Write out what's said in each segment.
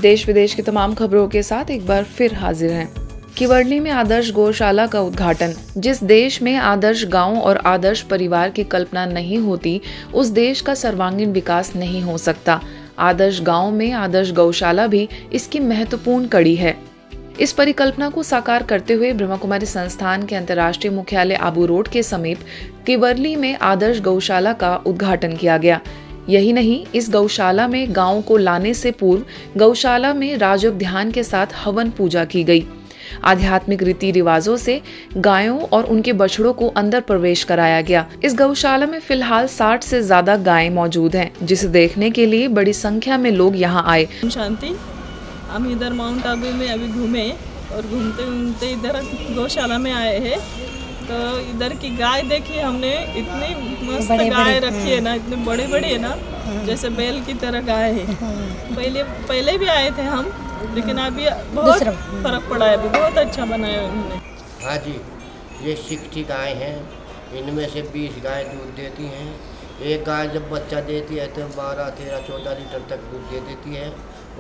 देश विदेश की तमाम खबरों के साथ एक बार फिर हाजिर हैं। केवड़ली में आदर्श गौशाला का उद्घाटन। जिस देश में आदर्श गांव और आदर्श परिवार की कल्पना नहीं होती, उस देश का सर्वांगीण विकास नहीं हो सकता। आदर्श गांव में आदर्श गौशाला भी इसकी महत्वपूर्ण कड़ी है। इस परिकल्पना को साकार करते हुए ब्रह्मा कुमारी संस्थान के अंतर्राष्ट्रीय मुख्यालय आबू रोड के समीप केवड़ली में आदर्श गौशाला का उद्घाटन किया गया। यही नहीं, इस गौशाला में गांव को लाने से पूर्व गौशाला में राजयोग ध्यान के साथ हवन पूजा की गई। आध्यात्मिक रीति रिवाजों से गायों और उनके बछड़ों को अंदर प्रवेश कराया गया। इस गौशाला में फिलहाल 60 से ज्यादा गायें मौजूद हैं, जिसे देखने के लिए बड़ी संख्या में लोग यहां आए। शांति, हम इधर माउंट आबू में अभी घूमे और घूमते घूमते इधर गौशाला में आए हैं, तो इधर की गाय देखी हमने, इतनी मस्त गाय रखी है ना, इतने बड़े बड़े है ना, जैसे बैल की तरह गाय है। पहले भी आए थे हम, लेकिन अभी बहुत फर्क पड़ा है, अभी बहुत अच्छा बनाया है उन्होंने। हाँ जी, ये 60 गाय हैं, इनमें से 20 गाय दूध देती हैं। एक गाय जब बच्चा देती है तो 12, 13, 14 लीटर तक दूध दे देती है।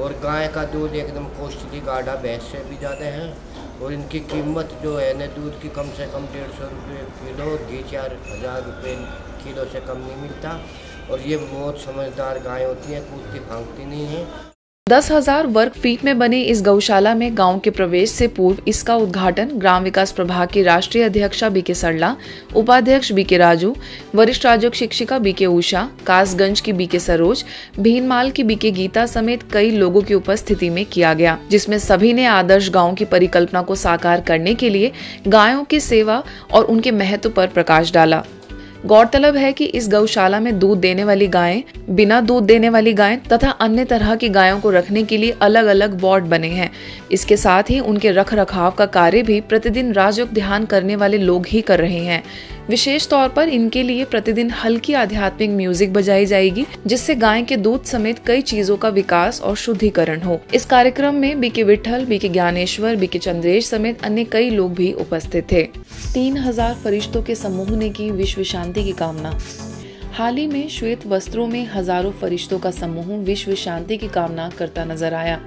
और गाय का दूध एकदम कॉस्टली गाढ़ा भैंस से भी ज़्यादा है। और इनकी कीमत जो है न, दूध की कम से कम 150 रुपये किलो, घी 4000 रुपये किलो से कम नहीं मिलता। और ये बहुत समझदार गाय होती हैं, कूदती फांगती नहीं है। 10,000 वर्ग फीट में बने इस गौशाला में गांव के प्रवेश से पूर्व इसका उद्घाटन ग्राम विकास प्रभाग की राष्ट्रीय अध्यक्षा बीके सरला, उपाध्यक्ष बीके राजू, वरिष्ठ राजयोग शिक्षिका बीके उषा, कासगंज की बीके सरोज, भीनमाल की बीके गीता समेत कई लोगों की उपस्थिति में किया गया, जिसमें सभी ने आदर्श गाँव की परिकल्पना को साकार करने के लिए गायों की सेवा और उनके महत्व पर प्रकाश डाला। गौरतलब है कि इस गौशाला में दूध देने वाली गायें, बिना दूध देने वाली गायें तथा अन्य तरह की गायों को रखने के लिए अलग अलग वार्ड बने हैं। इसके साथ ही उनके रख रखाव का कार्य भी प्रतिदिन राजयोग ध्यान करने वाले लोग ही कर रहे हैं। विशेष तौर पर इनके लिए प्रतिदिन हल्की आध्यात्मिक म्यूजिक बजाई जाएगी, जिससे गाय के दूध समेत कई चीजों का विकास और शुद्धिकरण हो। इस कार्यक्रम में BK Vitthal, BK Dnyaneshwar, BK Chandresh समेत अन्य कई लोग भी उपस्थित थे। 3000 फरिश्तों के समूह ने की विश्व शांति की कामना। हाल ही में श्वेत वस्त्रों में हजारों फरिश्तों का समूह विश्व शांति की कामना करता नजर आया।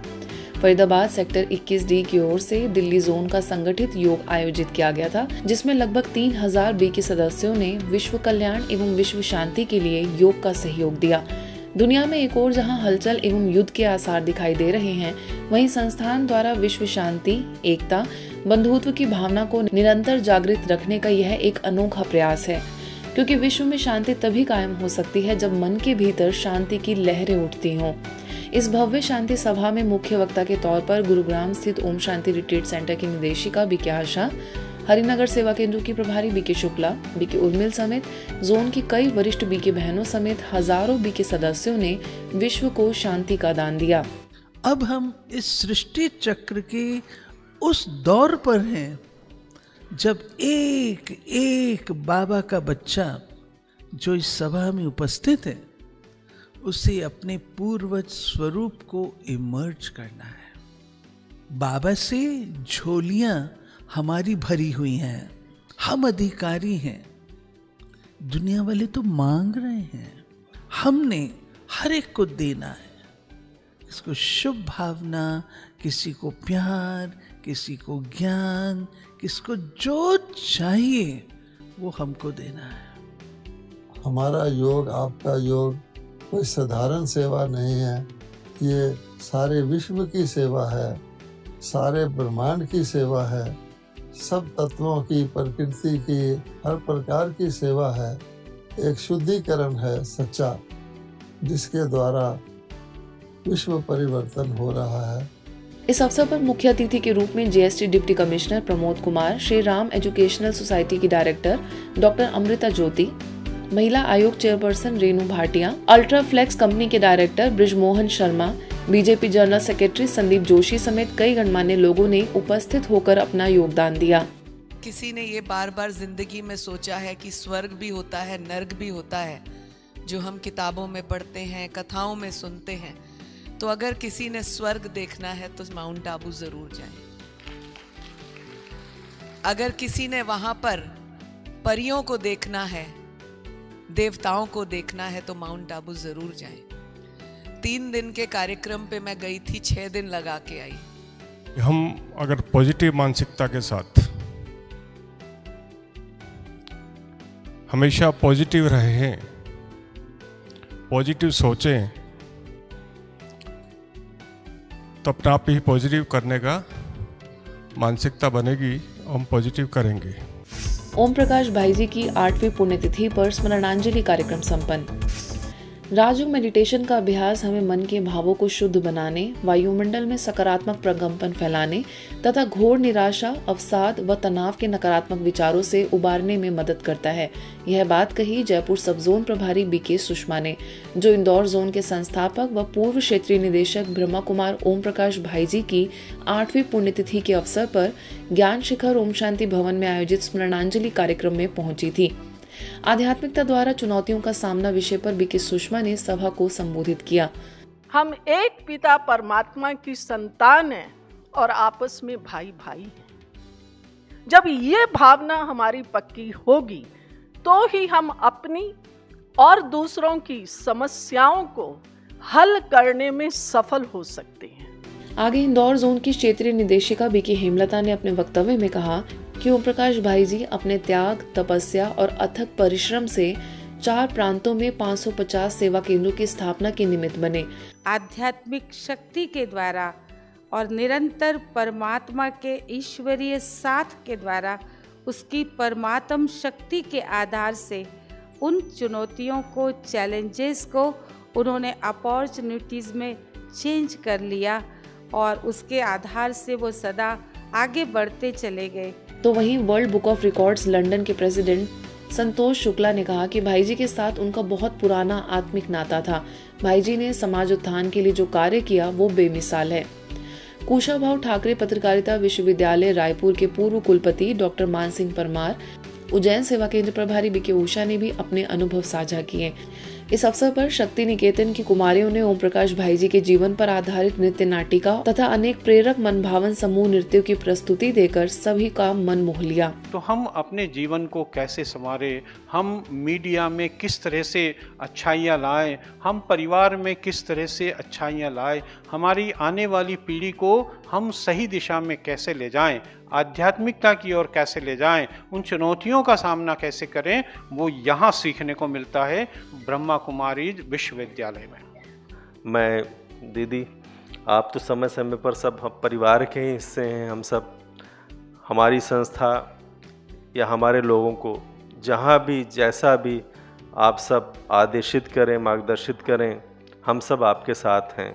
फरीदाबाद सेक्टर 21D की ओर से दिल्ली जोन का संगठित योग आयोजित किया गया था, जिसमें लगभग 3000 बीके सदस्यों ने विश्व कल्याण एवं विश्व शांति के लिए योग का सहयोग दिया। दुनिया में एक और जहां हलचल एवं युद्ध के आसार दिखाई दे रहे हैं, वहीं संस्थान द्वारा विश्व शांति, एकता, बंधुत्व की भावना को निरंतर जागृत रखने का यह एक अनोखा प्रयास है, क्योंकि विश्व में शांति तभी कायम हो सकती है जब मन के भीतर शांति की लहरें उठती हों। इस भव्य शांति सभा में मुख्य वक्ता के तौर पर गुरुग्राम स्थित ओम शांति रिट्रीट सेंटर की निदेशिका बीके आशा, हरिनगर सेवा केंद्र की प्रभारी बीके शुक्ला, बीके उर्मिल समेत जोन की कई वरिष्ठ बीके बहनों समेत हजारों बीके सदस्यों ने विश्व को शांति का दान दिया। अब हम इस सृष्टि चक्र के उस दौर पर हैं जब एक एक बाबा का बच्चा जो इस सभा में उपस्थित है, उसे अपने पूर्वज स्वरूप को इमर्ज करना है। बाबा से झोलियां हमारी भरी हुई हैं, हम अधिकारी हैं। दुनिया वाले तो मांग रहे हैं, हमने हर एक को देना है। इसको शुभ भावना, किसी को प्यार, किसी को ज्ञान, किसको जो चाहिए वो हमको देना है। हमारा योग, आपका योग कोई साधारण सेवा नहीं है, ये सारे विश्व की सेवा है, सारे ब्रह्मांड की सेवा है, सब तत्वों की, प्रकृति की, हर प्रकार की सेवा है। एक शुद्धिकरण है सच्चा, जिसके द्वारा विश्व परिवर्तन हो रहा है। इस अवसर पर मुख्य अतिथि के रूप में GST deputy commissioner Pramod Kumar, Shri Ram educational society की डायरेक्टर डॉक्टर अमृता ज्योति, महिला आयोग chairperson Renu Bhatia, Ultra Flex company के director Brijmohan Sharma, BJP general secretary Sandeep Joshi समेत कई गणमान्य लोगों ने उपस्थित होकर अपना योगदान दिया। किसी ने ये बार बार जिंदगी में सोचा है कि स्वर्ग भी होता है, नर्क भी होता है, जो हम किताबों में पढ़ते हैं, कथाओं में सुनते हैं। तो अगर किसी ने स्वर्ग देखना है तो माउंट आबू जरूर जाए। अगर किसी ने वहां पर परियों को देखना है, देवताओं को देखना है, तो माउंट आबू जरूर जाए। 3 दिन के कार्यक्रम पे मैं गई थी, 6 दिन लगा के आई। हम अगर पॉजिटिव मानसिकता के साथ हमेशा पॉजिटिव रहे, पॉजिटिव सोचें, तो अपने आप ही पॉजिटिव करने का मानसिकता बनेगी, हम पॉजिटिव करेंगे। ओम प्रकाश भाई जी की 8वीं पुण्यतिथि पर स्मरणांजलि कार्यक्रम संपन्न। राजयोग मेडिटेशन का अभ्यास हमें मन के भावों को शुद्ध बनाने, वायुमंडल में सकारात्मक प्रकंपन फैलाने तथा घोर निराशा, अवसाद व तनाव के नकारात्मक विचारों से उबारने में मदद करता है। यह बात कही जयपुर सब जोन प्रभारी बीके सुषमा ने, जो इंदौर जोन के संस्थापक व पूर्व क्षेत्रीय निदेशक ब्रह्मा कुमार ओम प्रकाश भाई जी की 8वीं पुण्यतिथि के अवसर पर ज्ञान शिखर ओम शांति भवन में आयोजित स्मरणांजलि कार्यक्रम में पहुंची थी। आध्यात्मिकता द्वारा चुनौतियों का सामना विषय पर बीके सुषमा ने सभा को संबोधित किया। हम एक पिता परमात्मा की संतान हैं और आपस में भाई भाई हैं। जब ये भावना हमारी पक्की होगी तो ही हम अपनी और दूसरों की समस्याओं को हल करने में सफल हो सकते हैं। आगे इंदौर जोन की क्षेत्रीय निदेशिका बीके हेमलता ने अपने वक्तव्य में कहा कि ओम प्रकाश भाई जी अपने त्याग, तपस्या और अथक परिश्रम से 4 प्रांतों में 550 सेवा केंद्रों की स्थापना के निमित्त बने। आध्यात्मिक शक्ति के द्वारा और निरंतर परमात्मा के ईश्वरीय साथ के द्वारा उसकी परमात्म शक्ति के आधार से उन चुनौतियों को, चैलेंजेस को उन्होंने अपॉर्चुनिटीज में चेंज कर लिया और उसके आधार से वो सदा आगे बढ़ते चले गए। तो वहीं world book of records London के प्रेसिडेंट संतोष शुक्ला ने कहा कि भाई जी के साथ उनका बहुत पुराना आत्मिक नाता था। भाई जी ने समाज उत्थान के लिए जो कार्य किया वो बेमिसाल है। कुशाभाऊ ठाकरे पत्रकारिता विश्वविद्यालय रायपुर के पूर्व कुलपति डॉक्टर मान सिंह परमार, उज्जैन सेवा केंद्र प्रभारी बीके उषा ने भी अपने अनुभव साझा किए। इस अवसर पर शक्ति निकेतन की कुमारियों ने ओम प्रकाश भाई जी के जीवन पर आधारित नृत्य नाटिका तथा अनेक प्रेरक मनभावन समूह नृत्यों की प्रस्तुति देकर सभी का मन मोह लिया। तो हम अपने जीवन को कैसे संवारे, हम मीडिया में किस तरह से अच्छाइयाँ लाएं, हम परिवार में किस तरह से अच्छाइयाँ लाएं, हमारी आने वाली पीढ़ी को हम सही दिशा में कैसे ले जाएं, आध्यात्मिकता की ओर कैसे ले जाएं, उन चुनौतियों का सामना कैसे करें, वो यहाँ सीखने को मिलता है ब्रह्मा कुमारी विश्वविद्यालय में। मैं दीदी, आप तो समय समय पर सब परिवार के ही हिस्से हैं। हम सब, हमारी संस्था या हमारे लोगों को जहाँ भी जैसा भी आप सब आदेशित करें, मार्गदर्शित करें, हम सब आपके साथ हैं।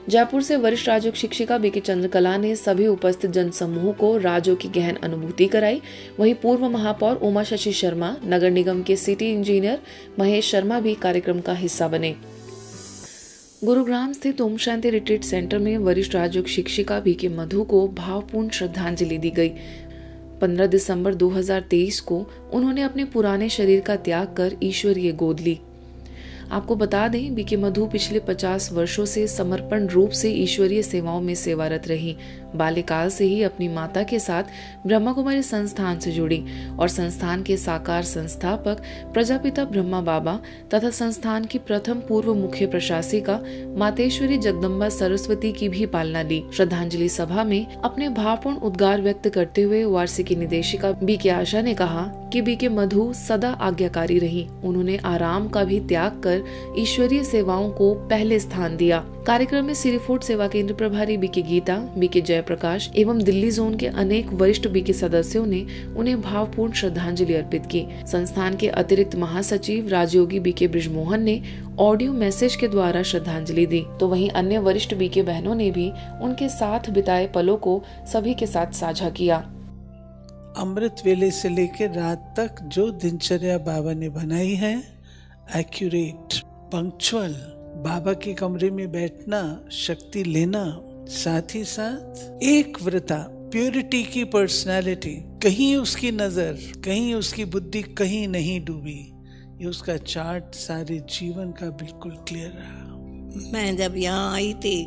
जयपुर से वरिष्ठ राजयोग शिक्षिका बीके चंद्रकला ने सभी उपस्थित जनसमूह को राजयोग की गहन अनुभूति कराई। वहीं पूर्व महापौर उमा शशि शर्मा, नगर निगम के सिटी इंजीनियर महेश शर्मा भी कार्यक्रम का हिस्सा बने। गुरुग्राम स्थित ओम शांति रिट्रीट सेंटर में वरिष्ठ राजयोग शिक्षिका बीके मधु को भावपूर्ण श्रद्धांजलि दी गई। 15 दिसंबर 2023 को उन्होंने अपने पुराने शरीर का त्याग कर ईश्वरीय गोद ली। आपको बता दें, बीके मधु पिछले 50 वर्षों से समर्पण रूप से ईश्वरीय सेवाओं में सेवारत रही। बाल्यकाल से ही अपनी माता के साथ ब्रह्मा कुमारी संस्थान से जुड़ी और संस्थान के साकार संस्थापक प्रजापिता ब्रह्मा बाबा तथा संस्थान की प्रथम पूर्व मुख्य प्रशासिका मातेश्वरी जगदम्बा सरस्वती की भी पालना ली। श्रद्धांजलि सभा में अपने भावपूर्ण उद्गार व्यक्त करते हुए ओआरसी की निदेशिका बीके आशा ने कहा कि बीके मधु सदा आज्ञाकारी रही। उन्होंने आराम का भी त्याग कर ईश्वरीय सेवाओं को पहले स्थान दिया। कार्यक्रम में सिरीफोर्ट सेवा केंद्र प्रभारी बीके गीता, बीके जयप्रकाश एवं दिल्ली जोन के अनेक वरिष्ठ बीके सदस्यों ने उन्हें भावपूर्ण श्रद्धांजलि अर्पित की। संस्थान के अतिरिक्त महासचिव राजयोगी बीके बृजमोहन ने ऑडियो मैसेज के द्वारा श्रद्धांजलि दी, तो वहीं अन्य वरिष्ठ बीके बहनों ने भी उनके साथ बिताए पलों को सभी के साथ साझा किया। अमृत वेले से लेकर रात तक जो दिनचर्या बाबा ने बनाई है, एक्यूरेट, पंक्चुअल, बाबा के कमरे में बैठना, शक्ति लेना, साथ ही साथ एक व्रता, प्योरिटी की पर्सनालिटी, कहीं उसकी नजर, कहीं उसकी बुद्धि कहीं नहीं डूबी। ये उसका चार्ट सारे जीवन का बिल्कुल क्लियर रहा। मैं जब यहाँ आई थी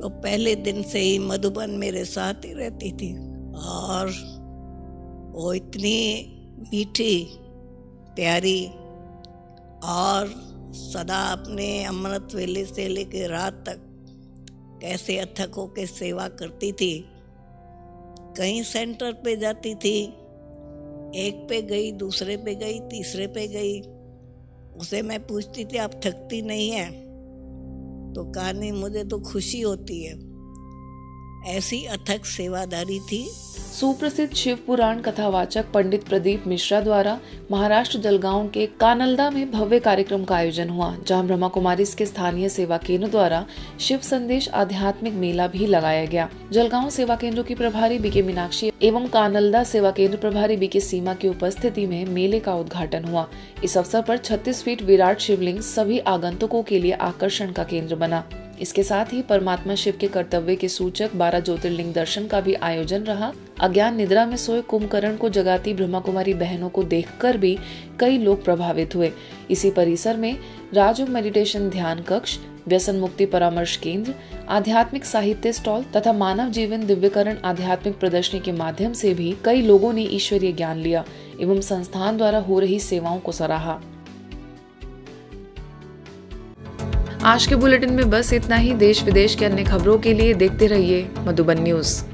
तो पहले दिन से ही मधुबन मेरे साथ ही रहती थी और वो इतनी मीठी, प्यारी और सदा अपने अमृत वेले से लेकर रात तक कैसे अथक होकर सेवा करती थी। कहीं सेंटर पे जाती थी, एक पे गई, दूसरे पे गई, तीसरे पे गई, उसे मैं पूछती थी आप थकती नहीं है? तो कहा नहीं, मुझे तो खुशी होती है। ऐसी अथक सेवादारी थी। सुप्रसिद्ध शिव पुराण कथावाचक पंडित प्रदीप मिश्रा द्वारा महाराष्ट्र जलगांव के कानलदा में भव्य कार्यक्रम का आयोजन हुआ, जहां ब्रह्मा कुमारीज के स्थानीय सेवा केंद्र द्वारा शिव संदेश आध्यात्मिक मेला भी लगाया गया। जलगांव सेवा केंद्र की प्रभारी बीके मीनाक्षी एवं कानलदा सेवा केंद्र प्रभारी बीके सीमा की उपस्थिति में मेले का उद्घाटन हुआ। इस अवसर पर 36 फीट विराट शिवलिंग सभी आगंतुकों के लिए आकर्षण का केंद्र बना। इसके साथ ही परमात्मा शिव के कर्तव्य के सूचक 12 ज्योतिर्लिंग दर्शन का भी आयोजन रहा। अज्ञान निद्रा में सोए कुंभकर्ण को जगाती ब्रह्मा कुमारी बहनों को देखकर भी कई लोग प्रभावित हुए। इसी परिसर में राजयोग मेडिटेशन ध्यान कक्ष, व्यसन मुक्ति परामर्श केंद्र, आध्यात्मिक साहित्य स्टॉल तथा मानव जीवन दिव्यकरण आध्यात्मिक प्रदर्शनी के माध्यम से भी कई लोगों ने ईश्वरीय ज्ञान लिया एवं संस्थान द्वारा हो रही सेवाओं को सराहा। आज के बुलेटिन में बस इतना ही। देश विदेश के अन्य खबरों के लिए देखते रहिए मधुबन न्यूज।